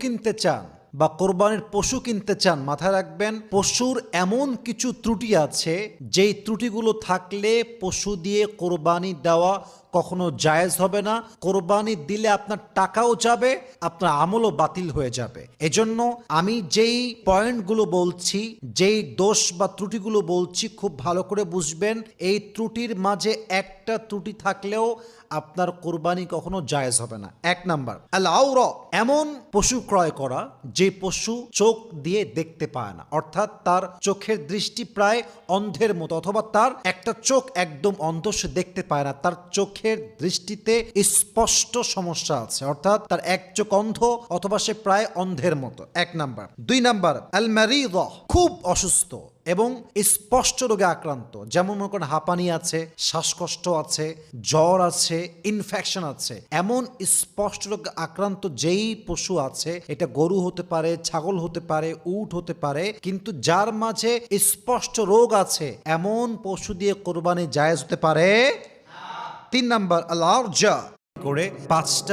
কিনতে চান বা কোরবানির পশু কিনতে চান, মাথায় রাখবেন পশুর এমন কিছু ত্রুটি আছে যেই ত্রুটিগুলো থাকলে পশু দিয়ে কোরবানি দেওয়া কখনো জায়েজ হবে না। কোরবানি দিলে আপনার টাকাও যাবে, আপনার আমলও বাতিল হয়ে যাবে। এজন্য আমি যেই পয়েন্টগুলো বলছি, যেই দোষ বা ত্রুটিগুলো বলছি, খুব ভালো করে বুঝবেন। এই ত্রুটির মাঝে একটা ত্রুটি থাকলেও আপনার কোরবানি কখনো জায়েজ হবে না। এক নাম্বার, আল আওরা, এমন পশু ক্রয় করা যে পশু চোখ দিয়ে দেখতে পায় না, অর্থাৎ তার চোখের দৃষ্টি প্রায় অন্ধের মতো, অথবা তার একটা চোখ একদম অন্ধ, সে দেখতে পায় না, তার চোখের দৃষ্টিতে স্পষ্ট সমস্যা আছে, অর্থাৎ তার এক চোখ অন্ধ অথবা সে প্রায় অন্ধের মতো। এক নাম্বার। দুই নাম্বার, আল মারিদা, খুব অসুস্থ এবং স্পষ্ট রোগে আক্রান্ত, যেমন মনে করেন হাঁপানি আছে, শ্বাসকষ্ট আছে, জ্বর আছে, ইনফেকশন আছে, এমন স্পষ্ট রোগে আক্রান্ত যেই পশু আছে, এটা গরু হতে পারে, ছাগল হতে পারে, উট হতে পারে, কিন্তু যার মাঝে স্পষ্ট রোগ আছে এমন পশু দিয়ে কোরবানি জায়েজ হতে পারে। তিন নাম্বার, আল আরজা, করে 5টা